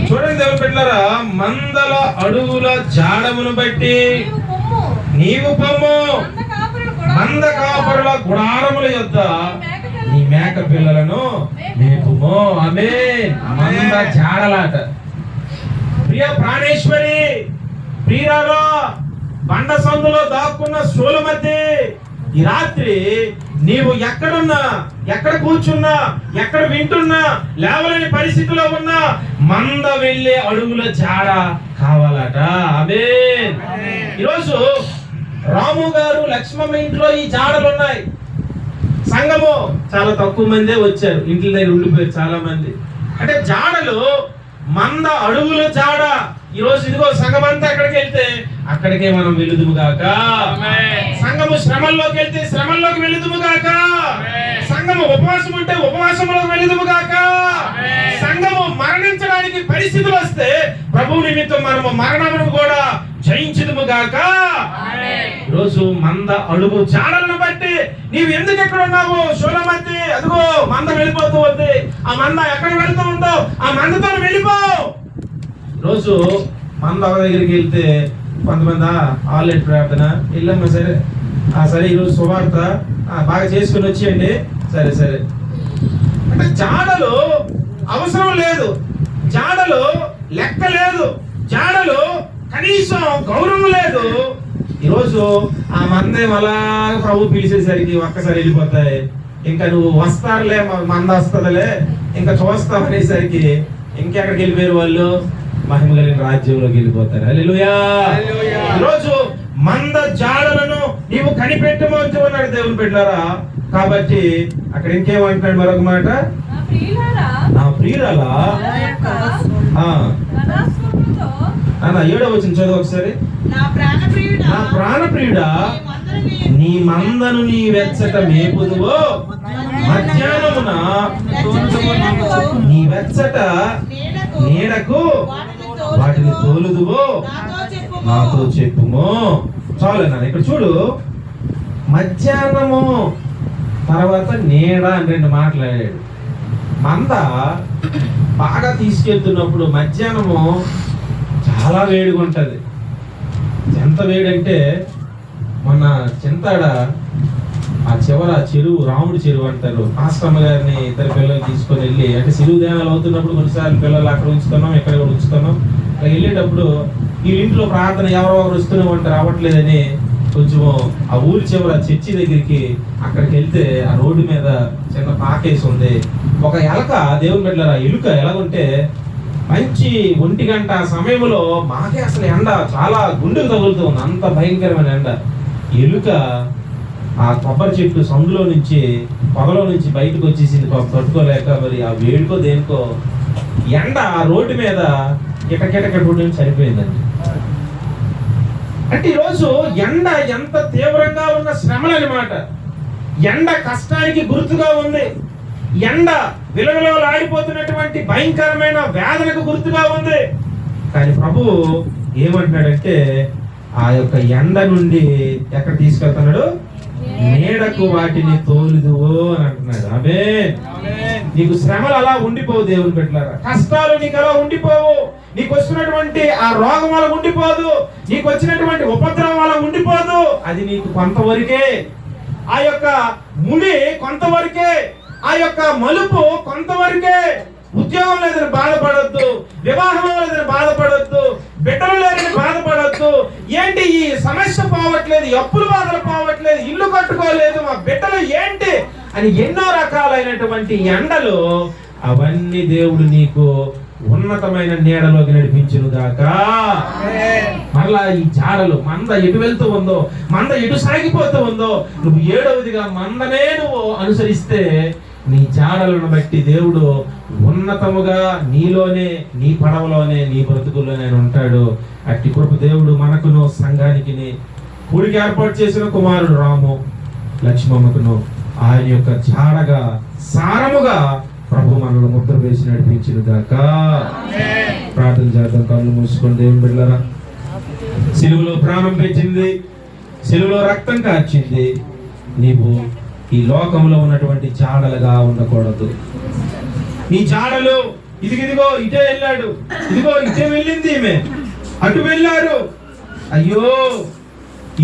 చూడండి దేవుని బిడ్డలారా, మందల అడుగుల జాడమును బట్టి నీవు పొమ్ము, మంద కాపరుల గుడారముల యొద్ద నీ మేక పిల్లలను మేపుము. ఆమేన్. మంద జాడలాట. ప్రియ ప్రాణేశ్వరి, ప్రియురాలో, బండ సందులో దాక్కున్న శూల మధ్య ఈ రాత్రి నీవు ఎక్కడున్నా, ఎక్కడ కూర్చున్నా, ఎక్కడ వింటున్నా, లేవలేని పరిస్థితిలో ఉన్నా మంద వెళ్ళే అడుగుల జాడ కావాలట. ఆమేన్. ఈరోజు రాము గారు, లక్ష్మమ్మ ఇంట్లో ఈ జాడలు ఉన్నాయి. సంఘము చాలా తక్కువ మందే వచ్చారు, ఇంట్లో దగ్గర ఉండిపోయారు చాలా మంది. అంటే జాడలు మంద అడుగుల జాడ. ఈరోజు ఇదిగో సంఘం అంతా అక్కడికి వెళ్తే అక్కడికే మనం వెళుదుము గాక. సంఘం సంఘము శ్రమల్లోకి వెళ్తే శ్రమల్లోకి వెళుదుము గాక. సంఘము ఉపవాసం ఉంటే ఉపవాసంలోకి వెళుదుము గాక. సంఘము మరణించడానికి పరిస్థితులు వస్తే ప్రభు నిమిత్తం మనము మరణమును కూడా జయించుదుము గాక. రోజు మంద అడుగు జాడలను బట్టి నీవు ఎందుకు ఎక్కడ ఉన్నావు? శూలమతి అదిగో మంద వెళ్ళిపోతూ ఉంది. ఆ మంద ఎక్కడ వెళ్తూ ఉందో ఆ మందతో వెళ్ళిపో. రోజు మంద ఒక దగ్గరికి వెళ్తే కొంతమంది ఆల్రెడీ ప్రార్థన వెళ్ళమ్మా, సరే సరే ఈరోజు సువార్త బాగా చేసుకుని వచ్చేయండి, సరే సరే అంటే జాడలు అవసరం లేదు, జాడలు లెక్క లేదు, జాడలు కనీసం గౌరవం లేదు. ఈరోజు ఆ మందేం అలా ప్రభు పిలిచేసరికి ఒక్కసారి వెళ్ళిపోతాయి. ఇంకా నువ్వు వస్తారులే మంద వస్తుందిలే ఇంకా చూస్తాం అనేసరికి ఇంకెక్కడికి వెళ్ళిపోయారు వాళ్ళు? మహిమ కలిగిన రాజ్యంలోకి వెళ్ళిపోతారు. హల్లెలూయా. ఈరోజు మంద జాడలను నీవు కనిపెట్టమని అన్నాడు దేవుని బిడ్డలారా. కాబట్టి అక్కడ ఇంకేమంటున్నాడు మరొక మాట, నా ప్రియురాలా. 7వ వచనం చదువు ఒకసారి. నా ప్రాణప్రియుడా, నీ మందను నీ వెచ్చట మేపుదువో, మధ్యాహ్నమున నీ వెచ్చట నీడకు వాటిని తోలుదువో నాతో చెప్పుమో. చాలు అన్నాను. ఇక్కడ చూడు, మధ్యాహ్నము తర్వాత నీడ అని 2 మాట్లాడాడు. మంద బాగా తీసుకెళ్తున్నప్పుడు మధ్యాహ్నము చాలా వేడిగా ఉంటుంది. ఎంత వేడంటే మొన్న చింతాడ ఆ చివర చెరువు, రాముడి చెరువు అంటారు, ఆశ్రమ గారిని 2 పిల్లలు తీసుకొని వెళ్ళి, అంటే చెరువు దేవాలు అవుతున్నప్పుడు కొన్నిసార్లు పిల్లలు అక్కడ ఉంచుతున్నాం, ఎక్కడ కూడా ఉంచుతున్నాం. అక్కడ వెళ్ళేటప్పుడు ఈ ఇంట్లో ప్రార్థన ఎవరో ఒకరు వస్తూనే ఉంటారు, రావట్లేదని కొంచెం ఆ ఊరి చివర చర్చి దగ్గరికి అక్కడికి వెళ్తే ఆ రోడ్డు మీద చిన్న పాకేసి ఉంది. ఒక ఎలక, దేవుని బిడ్డలారా, ఎలుక ఎలాగుంటే మంచి 1 గంట సమయంలో మాకే అసలు ఎండ చాలా గుండెకు తగులుతుంది, అంత భయంకరమైన ఎండ. ఎలుక ఆ కొబ్బరి చెట్టు సందులో నుంచి పొగలో నుంచి బయటకు వచ్చేసింది తట్టుకోలేక. మరి ఆ వేడికో దేనికో ఎండ ఆ రోడ్డు మీద కిటకిటకటి సరిపోయిందండి. అంటే ఈరోజు ఎండ ఎంత తీవ్రంగా ఉన్న శ్రమలు అన్నమాట. ఎండ కష్టానికి గుర్తుగా ఉంది. ఎండ విలవిలలాడిపోతున్నటువంటి భయంకరమైన వేదనకు గుర్తుగా ఉంది. కానీ ప్రభువు ఏమంటున్నాడంటే ఆ యొక్క ఎండ నుండి ఎక్కడ తీసుకెళ్తున్నాడు? నీడకు వాటిని తోలుదువో అని అంటున్నాడు. ఆమేన్. నీకు శ్రమలు అలా ఉండిపోవు దేవుని బిడ్డలారా, కష్టాలు నీకు అలా ఉండిపోవు. నీకు వచ్చినటువంటి ఆ రోగం అలా ఉండిపోదు, నీకు వచ్చినటువంటి ఉపద్రవం అలా ఉండిపోదు. అది నీకు కొంతవరకే. ఆ యొక్క ముడి కొంతవరకే, ఆ యొక్క మలుపు కొంతవరకే. ఉద్యోగం లేదని బాధపడొద్దు, వివాహం లేదని బాధపడొద్దు, బిడ్డలు లేదని బాధపడొద్దు. ఏంటి ఈ సమస్య పోవట్లేదు, అప్పుల బాధలు పోవట్లేదు, ఇల్లు కట్టుకోలేదు, మా బిడ్డలు ఏంటి అని ఎన్నో రకాలైనటువంటి ఎండలు, అవన్నీ దేవుడు నీకు ఉన్నతమైన నీడలోకి నడిపించును గాక. మరలా ఈ జాడలు, మంద ఎటు వెళ్తూ ఉందో, మంద ఎటు సాగిపోతూ ఉందో, నువ్వు 7వదిగా మందనే నువ్వు అనుసరిస్తే నీ జాడలను బట్టి దేవుడు ఉన్నతముగా నీలోనే, నీ పడవలోనే, నీ బ్రతుకుల్లోనే ఉంటాడు. అట్టి కృప దేవుడు మనకును సంఘానికి కూడికి ఏర్పాటు చేసిన కుమారుడు రాము లక్ష్మమ్మకును ఆయన యొక్క జాడగా సారముగా ప్రభు మనల్ని ముద్ర వేసి నడిపించిన గాక. ప్రార్థన చేద్దాం. కళ్ళు మూసుకొని దేవుని బిడ్డలారా, సిలువలో ప్రాణం పెట్టింది, సిలువలో రక్తం కార్చింది. నీవు ఈ లోకంలో ఉన్నటువంటి జాడలుగా ఉండకూడదు. నీ జాడలు ఇదిగో ఇటే వెళ్ళాడు, ఇదిగో ఇటే వెళ్ళింది, ఈమె అటు వెళ్ళారు, అయ్యో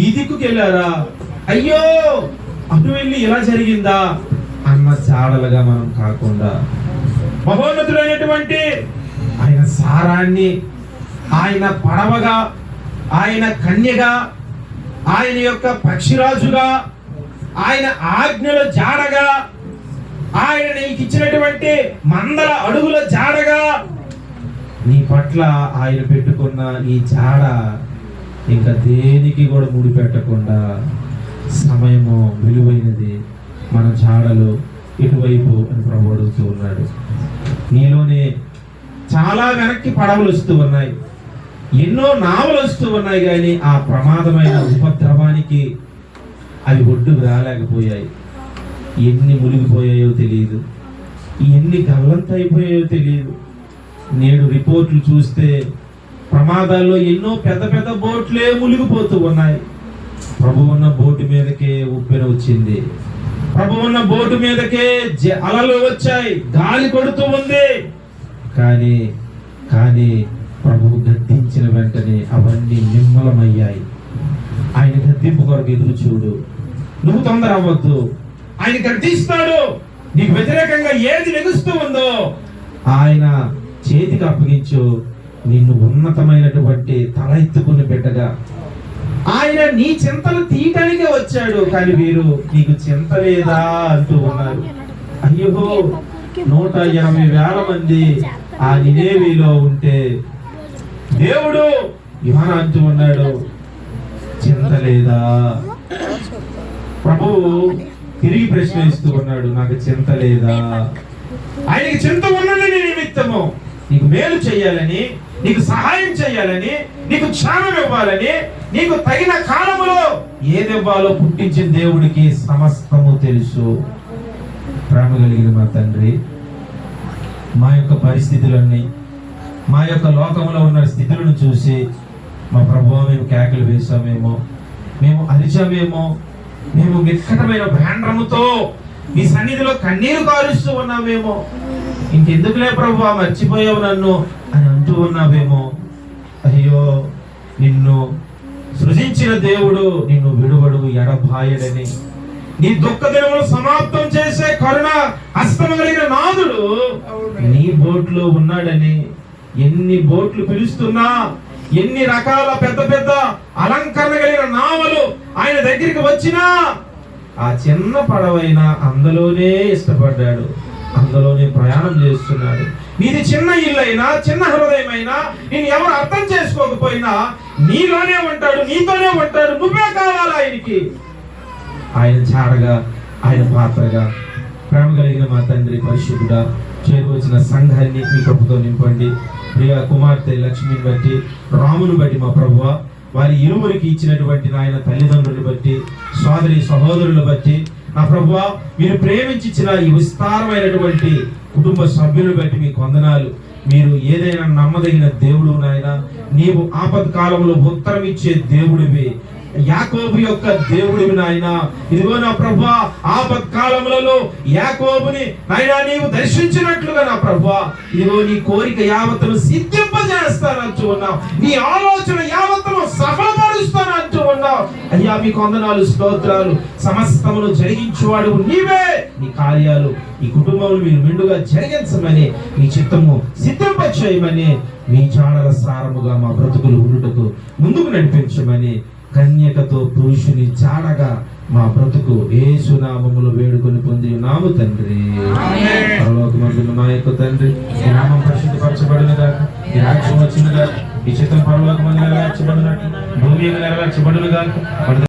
ఈ దిక్కుకి వెళ్ళారా, అయ్యో అటు వెళ్ళి ఇలా జరిగిందా అన్న జాడలుగా మనం కాకుండా మహోన్నతుడైనటువంటి ఆయన సారాన్ని, ఆయన పడవగా, ఆయన కన్యగా, ఆయన యొక్క పక్షిరాజుగా, ఆయన ఆజ్ఞల జాడగా, ఆయన నీకు ఇచ్చినటువంటి మందల అడుగుల జాడగా నీ పట్ల ఆయన పెట్టుకున్న ఈ జాడ ఇంకా దేనికి కూడా ముడిపెట్టకుండా, సమయము విలువైనది, మన జాడలు ఇటువైపు అని ప్రభు అడుగుతూ ఉన్నాడు. నీలోనే చాలా వెనక్కి పడవలు వస్తూ ఉన్నాయి, ఎన్నో నావలు వస్తూ ఉన్నాయి, కానీ ఆ ప్రమాదమైన ఉపద్రవానికి, అవి ఒడ్డుకు రాలేకపోయాయి. ఎన్ని మునిగిపోయాయో తెలియదు, ఎన్ని గల్లంతైపోయాయో తెలియదు. నేడు రిపోర్ట్లు చూస్తే ప్రమాదాల్లో ఎన్నో పెద్ద పెద్ద బోట్లే మునిగిపోతూ ఉన్నాయి. ప్రభు ఉన్న బోటు మీదకే ఉప్పెన వచ్చింది, ప్రభు ఉన్న బోటు మీదకే అలలు వచ్చాయి, గాలి కొడుతూ ఉంది. కానీ కానీ ప్రభు గద్దించిన వెంటనే అవన్నీ నిమ్మలమయ్యాయి. ఆయన గద్దింపు కొరకు ఎదురు చూడు, నువ్వు తొందర అవ్వద్దు. ఆయన గద్దిస్తాడు. నీకు వ్యతిరేకంగా ఏది లెగుస్తూ ఉందో ఆయన చేతికి అప్పగించు. నిన్ను ఉన్నతమైనటువంటి తల ఎత్తుకుని బిడ్డగా ఆయన నీ చింతలు తీయటానికే వచ్చాడు. కానీ వీరు నీకు చింత లేదా అంటూ ఉన్నారు. అయ్యో, 180,000 మంది ఆ నినేవిలో ఉంటే దేవుడు యోహానా అంటూ ఉన్నాడు, చింత లేదా? ప్రభువు తిరిగి ప్రశ్నిస్తూ ఉన్నాడు, నాకు చింత లేదా? ఆయనకి చింత ఉన్నది నీ నిమిత్తము, నీకు మేలు చేయాలని, నీకు సహాయం చేయాలని, నీకు క్షేమం ఇవ్వాలని, నీకు తగిన కాలములో ఏదివ్వాలో పుట్టించిన దేవుడికి సమస్తము తెలుసు. ప్రేమ కలిగిన మా తండ్రి, మా యొక్క పరిస్థితులన్నీ, మా యొక్క లోకంలో ఉన్న స్థితులను చూసి మా ప్రభువా మేము కేకలు వేసామేమో, మేము అరిచామేమో, మేము నిక్కటమైన భ్యాండ్రముతో మీ సన్నిధిలో కన్నీరు కారుస్తూ ఉన్నామేమో, ఇంకెందుకులే ప్రభువా మర్చిపోయావు నన్ను అని అంటూ ఉన్నావేమో. అయ్యో, నిన్ను సృజించిన దేవుడు నిన్ను విడువడు, ఎడబాయడని, నీ దుఃఖ దినములు సమాప్తం చేసే కరుణ హస్తము కలిగిన నాథుడు నీ బోట్లో ఉన్నాడని, ఎన్ని బోట్లు పిలుస్తున్నా, ఎన్ని రకాల పెద్ద పెద్ద అలంకరణ కలిగిన నావలు ఆయన దగ్గరికి వచ్చినా ఆ చిన్న పడవైన అందులోనే ఇష్టపడ్డాడు, అందులోనే ప్రయాణం చేస్తున్నాడు. నీది చిన్న ఇల్లైనా, చిన్న హృదయమైనా, నేను ఎవరు అర్థం చేసుకోకపోయినా నీలోనే ఉంటాడు, నీతోనే ఉంటాడు. నువ్వే కావాలి ఆయనకి. ఆయన చాడగా, ఆయన పాత్రగా. ప్రేమ కలిగిన మా తండ్రి పరిశుద్ధుడా, చేరువచ్చిన సంఘాన్ని మీ కృపతో నింపండి. ప్రియ కుమార్తె లక్ష్మిని బట్టి, రామును బట్టి మా ప్రభువ, వారి ఇరువురికి ఇచ్చినటువంటి నాయన తల్లిదండ్రులను బట్టి, సోదరి సహోదరులను బట్టి నా ప్రభువ, మీరు ప్రేమించిన ఈ విస్తారమైనటువంటి కుటుంబ సభ్యులను బట్టి మీకు వందనాలు. మీరు ఏదైనా నమ్మదగిన దేవుడు నాయన, నీవు ఆపద కాలంలో ఉత్తరం ఇచ్చే దేవుడివి, యాకోబు యొక్క దేవుడివి నాయన. ఇదిగో నా ప్రభువా, ఆపద కాలములలో యాకోబుని నాయన నీవు దర్శించినట్లుగా నా ప్రభువా, ఇదిగో నీ కోరిక యావత్తును సిద్ధింపజేస్తానంటూ ఉన్నావు, నీ ఆలోచన యావత్తును సఫలపరుస్తానంటూ ఉన్నావు. అయ్యా మీకు వందనాలు, స్తోత్రాలు. సమస్తమును జరిగించువాడు నీవే. నీ కార్యాలు ఈ కుటుంబంలో మీరు మెండుగా జరిగించమని, మీ చిత్తము సిద్ధింపచేయమని, మీ చాడల సారముగా మా బ్రతుకులు ఉండుటకు ముందుకు నడిపించమని, కన్యకతో పురుషుని చాడగా మా బ్రతుకు యేసు నామములో వేడుకొని పొంది ఉన్నాము తండ్రి. పరలోకమందున్న మా యొక్క తండ్రి, ఈ నామం పరిశుద్ధపరచబడును గాక, ఈ రాజ్యం వచ్చిన గాక, ఈ చిత్తం పరలోకమందు నెరవేర్చబడినట్టు భూమి నెరవేర్చబడును గాక.